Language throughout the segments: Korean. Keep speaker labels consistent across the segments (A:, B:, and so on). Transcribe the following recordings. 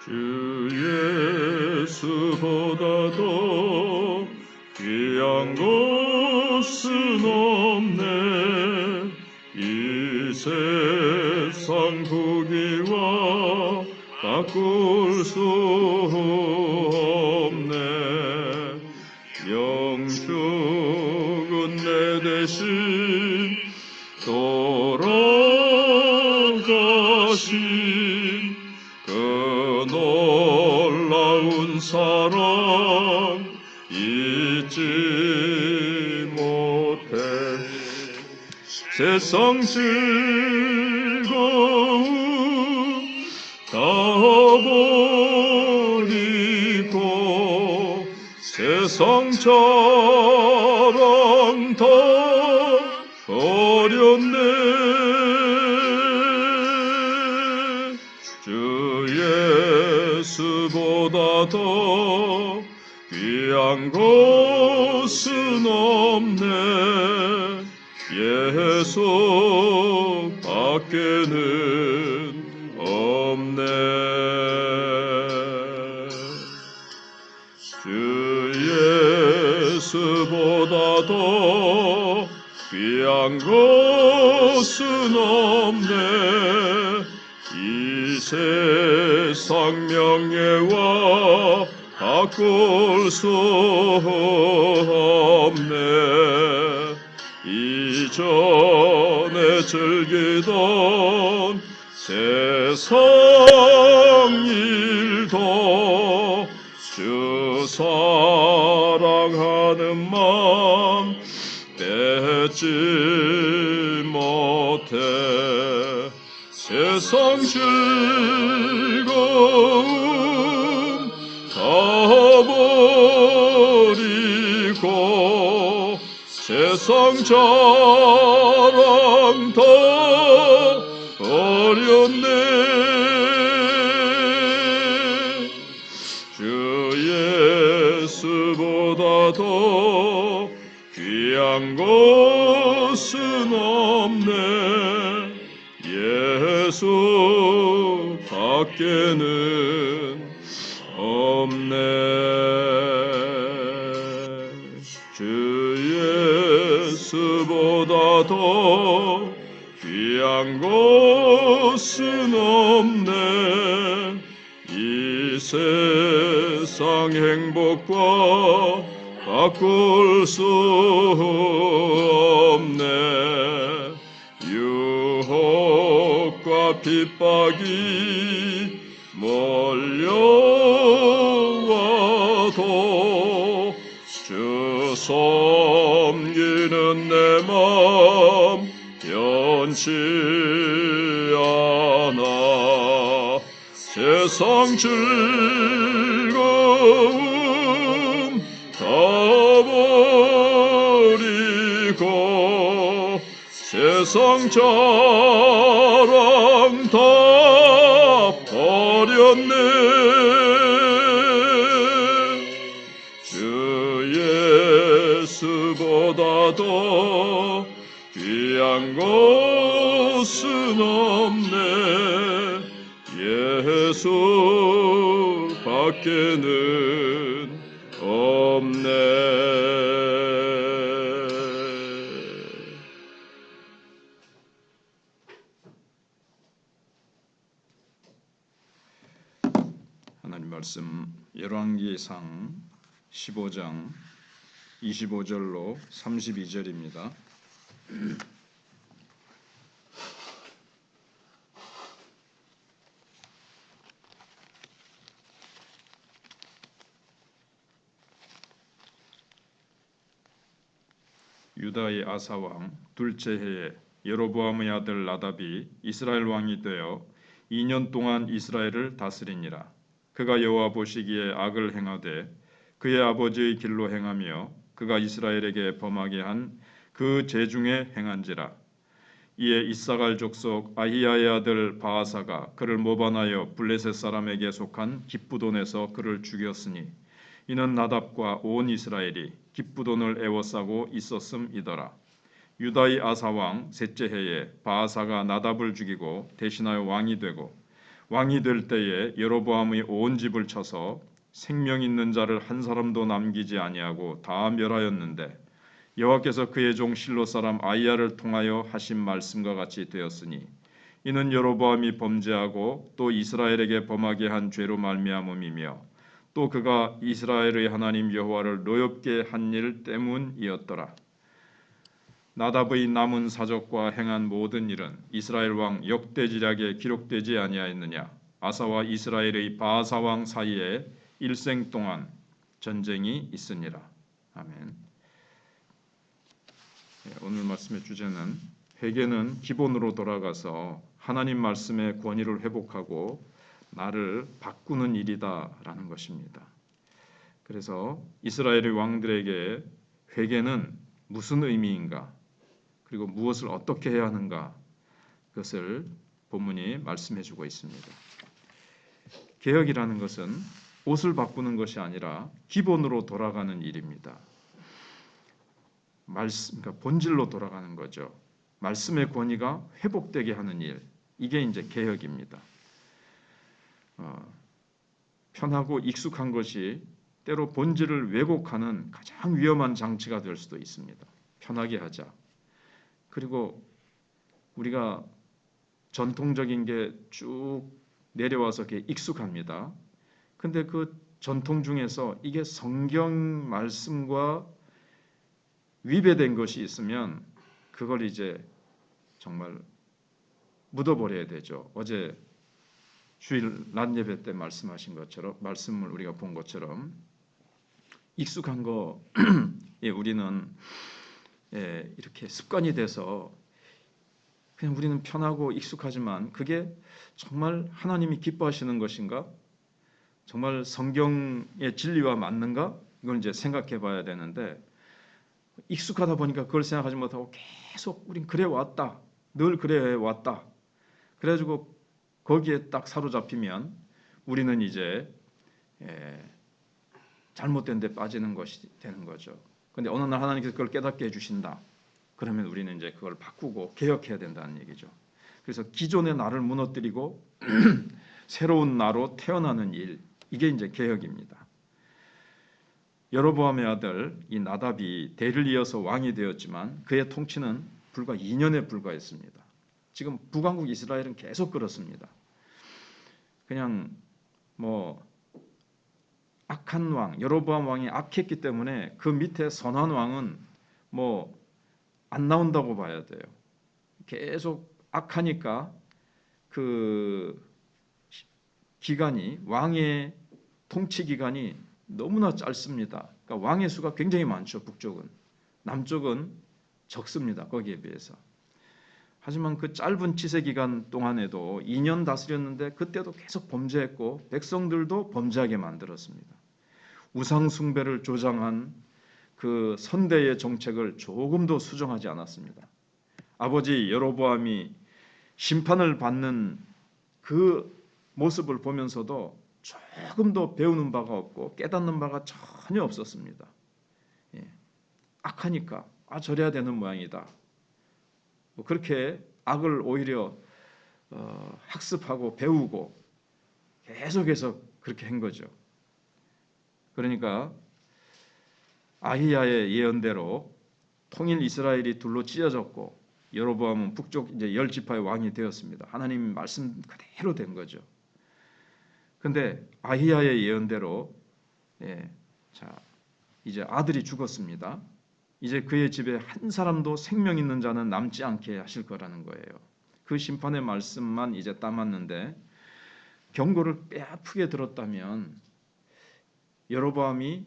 A: 주 예수보다도 귀한 것은 없네. 이 세상 부귀와 바꿀 수 없네. 영축은 내 대신 돌아가신 그 놀라운 사랑 잊지 못해. 세상 즐거움 다 버리고 세상 자랑 다 버렸네. 주 예수보다 더 귀한 것은 없네. 예수 밖에는 없네. 주 예수보다 더 귀한 것은 없네. 이 세상 명예와 바꿀 수 없네. 이전에 즐기던 세상 일도 주 사랑하는 마음 뺏지 못해. 세상 즐거움 다 버리고 세상 자랑 다 버렸네. 주 예수보다 더 귀한 것은 없네. 예수 밖에는 없네. 주 예수보다 더 귀한 것은 없네. 이 세상 행복과 바꿀 수 없네. 유혹과 핍박이 몰려와도 주 섬기는 내 맘 변치 않아. 세상 즐거움 다 버리고 세상 자랑 다 버렸네. 주 예수보다 더 귀한 것은 없네. 예수 밖에는 없네. 하나님 말씀 열왕기상 15장 25절로 32절입니다. 유다의 아사 왕 둘째 해에 여로보암의 아들 나답이 이스라엘 왕이 되어 2년 동안 이스라엘을 다스리니라. 그가 여호와 보시기에 악을 행하되 그의 아버지의 길로 행하며 그가 이스라엘에게 범하게 한 그 죄 중에 행한지라. 이에 이사갈 족속 아히야의 아들 바아사가 그를 모반하여 블레셋 사람에게 속한 깁부돈에서 그를 죽였으니 이는 나답과 온 이스라엘이 깁부돈을 애워싸고 있었음이더라. 유다의 아사 왕 셋째 해에 바아사가 나답을 죽이고 대신하여 왕이 되고 왕이 될 때에 여로보암의 온 집을 쳐서 생명 있는 자를 한 사람도 남기지 아니하고 다 멸하였는데 여호와께서 그의 종 실로 사람 아히야를 통하여 하신 말씀과 같이 되었으니 이는 여로보암이 범죄하고 또 이스라엘에게 범하게 한 죄로 말미암음이며 또 그가 이스라엘의 하나님 여호와를 노엽게 한 일 때문이었더라. 나답의 남은 사적과 행한 모든 일은 이스라엘 왕 역대지략에 기록되지 아니하였느냐. 아사와 이스라엘의 바사 왕 사이에 일생 동안 전쟁이 있으니라. 아멘. 오늘 말씀의 주제는 회개는 기본으로 돌아가서 하나님 말씀의 권위를 회복하고 나를 바꾸는 일이다라는 것입니다. 그래서 이스라엘의 왕들에게 회개는 무슨 의미인가, 그리고 무엇을 어떻게 해야 하는가, 그것을 본문이 말씀해주고 있습니다. 개혁이라는 것은 옷을 바꾸는 것이 아니라 기본으로 돌아가는 일입니다. 그러니까 본질로 돌아가는 거죠. 말씀의 권위가 회복되게 하는 일, 이게 이제 개혁입니다. 편하고 익숙한 것이 때로 본질을 왜곡하는 가장 위험한 장치가 될 수도 있습니다. 편하게 하자. 그리고 우리가 전통적인 게 쭉 내려와서 그게 익숙합니다. 근데 그 전통 중에서 이게 성경 말씀과 위배된 것이 있으면 그걸 이제 정말 묻어버려야 되죠. 어제 주일 낮 예배 때 말씀하신 것처럼, 말씀을 우리가 본 것처럼 익숙한 거에 우리는 이렇게 습관이 돼서 그냥 우리는 편하고 익숙하지만 그게 정말 하나님이 기뻐하시는 것인가? 정말 성경의 진리와 맞는가? 이걸 이제 생각해 봐야 되는데, 익숙하다 보니까 그걸 생각하지 못하고 계속 우린 그래 왔다. 늘 그래 왔다. 그래가지고 거기에 딱 사로잡히면 우리는 이제 잘못된 데 빠지는 것이 되는 거죠. 근데 어느 날 하나님께서 그걸 깨닫게 해주신다. 그러면 우리는 이제 그걸 바꾸고 개혁해야 된다는 얘기죠. 그래서 기존의 나를 무너뜨리고 새로운 나로 태어나는 일, 이게 이제 개혁입니다. 여로보암의 아들 이 나답이 대를 이어서 왕이 되었지만 그의 통치는 불과 2년에 불과했습니다. 지금 북왕국 이스라엘은 계속 그렇습니다. 그냥 뭐 악한 왕, 여로보암 왕이 악했기 때문에 그 밑에 선한 왕은 뭐 안 나온다고 봐야 돼요. 계속 악하니까 그 기간이, 왕의 통치 기간이 너무나 짧습니다. 그러니까 왕의 수가 굉장히 많죠. 북쪽은. 남쪽은 적습니다. 거기에 비해서. 하지만 그 짧은 치세 기간 동안에도 2년 다스렸는데 그때도 계속 범죄했고 백성들도 범죄하게 만들었습니다. 우상 숭배를 조장한 그 선대의 정책을 조금도 수정하지 않았습니다. 아버지 여로보암이 심판을 받는 그 모습을 보면서도 조금도 배우는 바가 없고 깨닫는 바가 전혀 없었습니다. 악하니까 저래야 되는 모양이다. 뭐 그렇게 악을 오히려 학습하고 배우고 계속해서 그렇게 한 거죠. 그러니까 아히야의 예언대로 통일 이스라엘이 둘로 찢어졌고 여로보암은 북쪽 이제 10지파의 왕이 되었습니다. 하나님 말씀 그대로 된 거죠. 근데 아히야의 예언대로 이제 아들이 죽었습니다. 이제 그의 집에 한 사람도 생명 있는 자는 남지 않게 하실 거라는 거예요. 그 심판의 말씀만 이제 따랐는데 경고를 뼈아프게 들었다면 여로보암이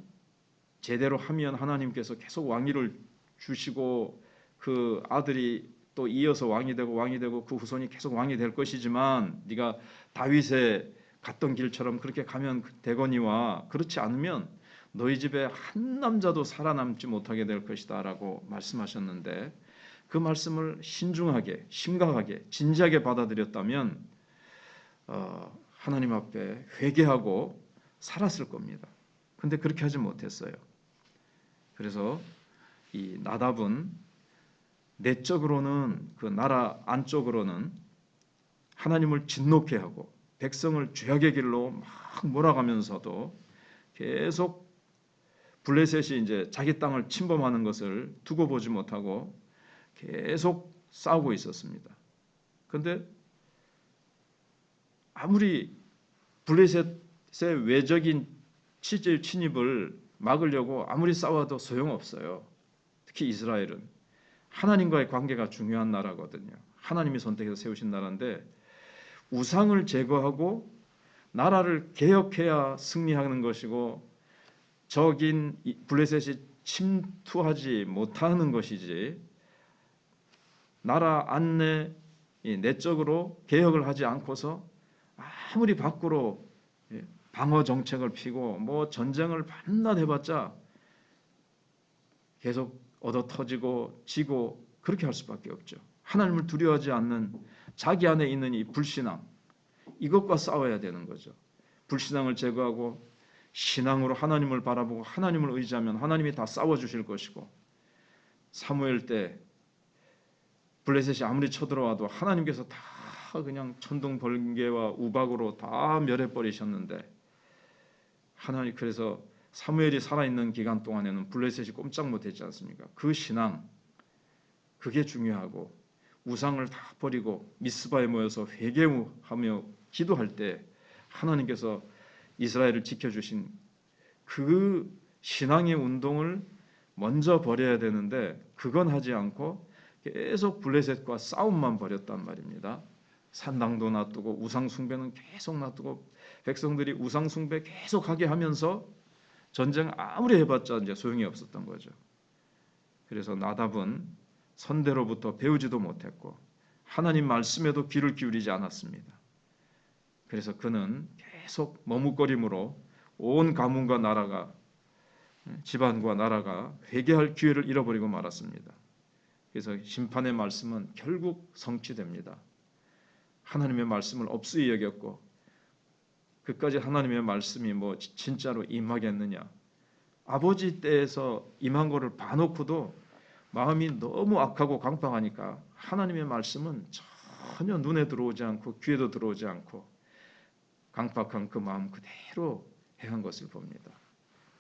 A: 제대로 하면 하나님께서 계속 왕위를 주시고 그 아들이 또 이어서 왕이 되고 그 후손이 계속 왕이 될 것이지만 네가 다윗의 갔던 길처럼 그렇게 가면 되거니와 그렇지 않으면 너희 집에 한 남자도 살아남지 못하게 될 것이다 라고 말씀하셨는데 그 말씀을 신중하게 심각하게 진지하게 받아들였다면 하나님 앞에 회개하고 살았을 겁니다. 근데 그렇게 하지 못했어요. 그래서 이 나답은 내적으로는 그 나라 안쪽으로는 하나님을 진노케 하고 백성을 죄악의 길로 막 몰아가면서도 계속 블레셋이 이제 자기 땅을 침범하는 것을 두고 보지 못하고 계속 싸우고 있었습니다. 그런데 아무리 블레셋의 외적인 침입을 막으려고 아무리 싸워도 소용없어요. 특히 이스라엘은 하나님과의 관계가 중요한 나라거든요. 하나님이 선택해서 세우신 나라인데 우상을 제거하고 나라를 개혁해야 승리하는 것이고 적인 블레셋이 침투하지 못하는 것이지 나라 안내 내적으로 개혁을 하지 않고서 아무리 밖으로 방어 정책을 피고 뭐 전쟁을 밤낮 해봤자 계속 얻어 터지고 지고 그렇게 할 수밖에 없죠. 하나님을 두려워하지 않는 자기 안에 있는 이 불신앙, 이것과 싸워야 되는 거죠. 불신앙을 제거하고 신앙으로 하나님을 바라보고 하나님을 의지하면 하나님이 다 싸워주실 것이고, 사무엘 때 블레셋이 아무리 쳐들어와도 하나님께서 다 그냥 천둥 번개와 우박으로 다 멸해버리셨는데, 하나님 그래서 사무엘이 살아있는 기간 동안에는 블레셋이 꼼짝 못했지 않습니까? 그 신앙, 그게 중요하고 우상을 다 버리고 미스바에 모여서 회개하며 기도할 때 하나님께서 이스라엘을 지켜주신 그 신앙의 운동을 먼저 벌여야 되는데 그건 하지 않고 계속 블레셋과 싸움만 벌였단 말입니다. 산당도 놔두고 우상 숭배는 계속 놔두고 백성들이 우상 숭배 계속 하게 하면서 전쟁 아무리 해봤자 이제 소용이 없었던 거죠. 그래서 나답은 선대로부터 배우지도 못했고 하나님 말씀에도 귀를 기울이지 않았습니다. 그래서 그는 계속 머뭇거림으로 온 가문과 나라가, 집안과 나라가 회개할 기회를 잃어버리고 말았습니다. 그래서 심판의 말씀은 결국 성취됩니다. 하나님의 말씀을 없이 여겼고 그까지 하나님의 말씀이 뭐 진짜로 임하겠느냐, 아버지 때에서 임한 거를 봐놓고도 마음이 너무 악하고 강팍하니까 하나님의 말씀은 전혀 눈에 들어오지 않고 귀에도 들어오지 않고 강팍한 그 마음 그대로 행한 것을 봅니다.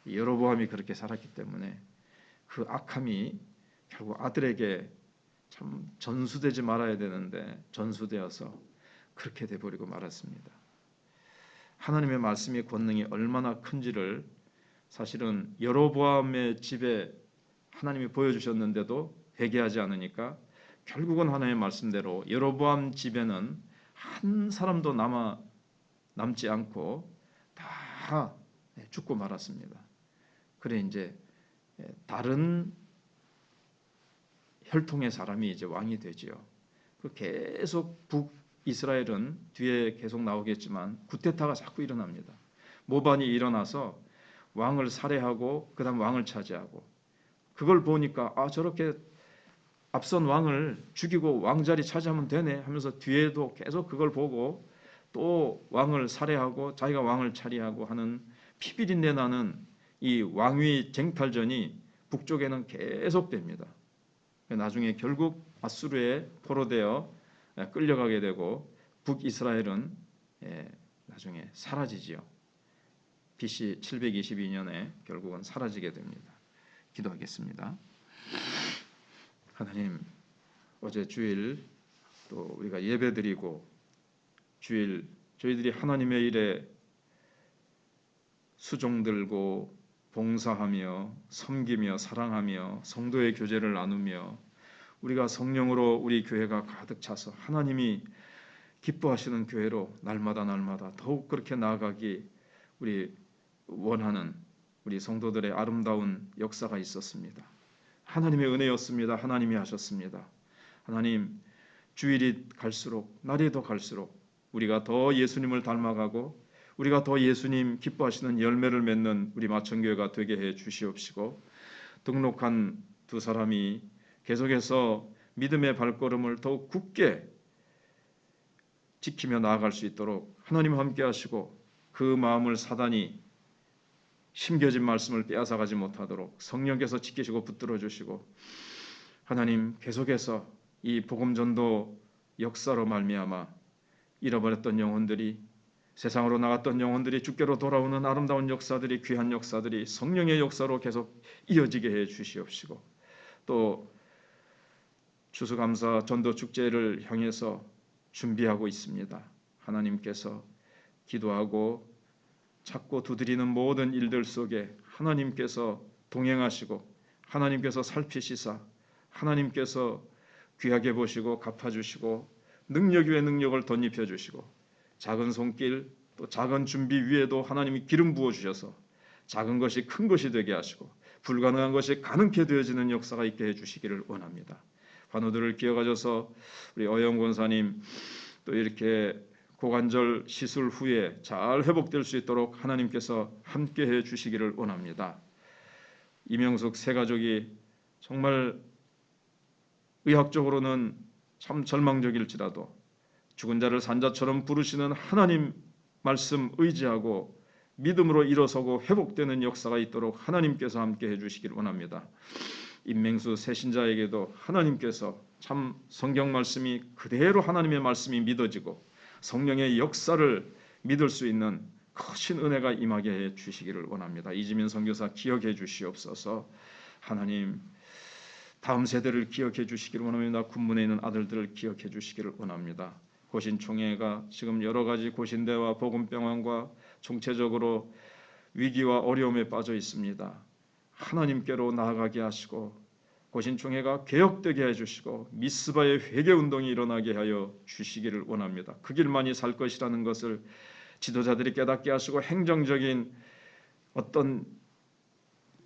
A: 여로보암이 그렇게 살았기 때문에 그 악함이 결국 아들에게 참 전수되지 말아야 되는데 전수되어서 그렇게 돼버리고 말았습니다. 하나님의 말씀의 권능이 얼마나 큰지를 사실은 여로보암의 집에 하나님이 보여주셨는데도 회개하지 않으니까 결국은 하나님의 말씀대로 여로보암 집에는 한 사람도 남지 않고 다 죽고 말았습니다. 그래 이제 다른 혈통의 사람이 이제 왕이 되지요. 계속 북이스라엘은 뒤에 계속 나오겠지만 구테타가 자꾸 일어납니다. 모반이 일어나서 왕을 살해하고 그다음 왕을 차지하고, 그걸 보니까 저렇게 앞선 왕을 죽이고 왕자리 차지하면 되네 하면서 뒤에도 계속 그걸 보고 또 왕을 살해하고 자기가 왕을 차리하고 하는 피비린내 나는 이 왕위 쟁탈전이 북쪽에는 계속됩니다. 나중에 결국 아수르에 포로되어 끌려가게 되고 북이스라엘은 나중에 사라지지요. BC 722년에 결국은 사라지게 됩니다. 기도하겠습니다. 하나님, 어제 주일 또 우리가 예배드리고 주일 저희들이 하나님의 일에 수종 들고 봉사하며 섬기며 사랑하며 성도의 교제를 나누며 우리가 성령으로 우리 교회가 가득 차서 하나님이 기뻐하시는 교회로 날마다 더욱 그렇게 나아가기 우리 원하는 우리 성도들의 아름다운 역사가 있었습니다. 하나님의 은혜였습니다. 하나님이 하셨습니다. 하나님, 주일이 갈수록 날이 더 갈수록 우리가 더 예수님을 닮아가고 우리가 더 예수님 기뻐하시는 열매를 맺는 우리 마천교회가 되게 해 주시옵시고, 등록한 두 사람이 계속해서 믿음의 발걸음을 더욱 굳게 지키며 나아갈 수 있도록 하나님 함께 하시고, 그 마음을 사단이 심겨진 말씀을 빼앗아가지 못하도록 성령께서 지키시고 붙들어 주시고, 하나님 계속해서 이 복음전도 역사로 말미암아 잃어버렸던 영혼들이 세상으로 나갔던 영혼들이 주께로 돌아오는 아름다운 역사들이, 귀한 역사들이 성령의 역사로 계속 이어지게 해 주시옵시고, 또 추수감사 전도축제를 향해서 준비하고 있습니다. 하나님께서 기도하고 찾고 두드리는 모든 일들 속에 하나님께서 동행하시고 하나님께서 살피시사 하나님께서 귀하게 보시고 갚아주시고 능력 위에 능력을 덧입혀 주시고, 작은 손길 또 작은 준비 위에도 하나님이 기름 부어 주셔서 작은 것이 큰 것이 되게 하시고 불가능한 것이 가능케 되어지는 역사가 있게 해주시기를 원합니다. 환우들을 기억하셔서 우리 어영 권사님 또 이렇게 고관절 시술 후에 잘 회복될 수 있도록 하나님께서 함께해 주시기를 원합니다. 이명숙 세 가족이 정말 의학적으로는 참 절망적일지라도 죽은 자를 산자처럼 부르시는 하나님 말씀 의지하고 믿음으로 일어서고 회복되는 역사가 있도록 하나님께서 함께해 주시길 원합니다. 임맹수 새신자에게도 하나님께서 참 성경 말씀이 그대로 하나님의 말씀이 믿어지고 성령의 역사를 믿을 수 있는 크신 은혜가 임하게 해 주시기를 원합니다. 이지민 선교사 기억해 주시옵소서. 하나님 다음 세대를 기억해 주시기를 원합니다. 군문에 있는 아들들을 기억해 주시기를 원합니다. 고신총회가 지금 여러 가지 고신대와 복음병원과 총체적으로 위기와 어려움에 빠져 있습니다. 하나님께로 나아가게 하시고 고신총회가 개혁되게 해주시고 미스바의 회개운동이 일어나게 하여 주시기를 원합니다. 그 길만이 살 것이라는 것을 지도자들이 깨닫게 하시고 행정적인 어떤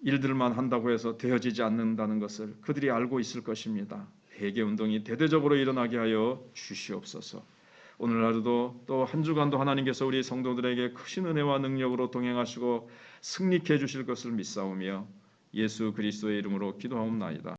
A: 일들만 한다고 해서 되어지지 않는다는 것을 그들이 알고 있을 것입니다. 회개운동이 대대적으로 일어나게 하여 주시옵소서. 오늘 하루도 또 한 주간도 하나님께서 우리 성도들에게 크신 은혜와 능력으로 동행하시고 승리케 해주실 것을 믿사오며 예수 그리스도의 이름으로 기도하옵나이다.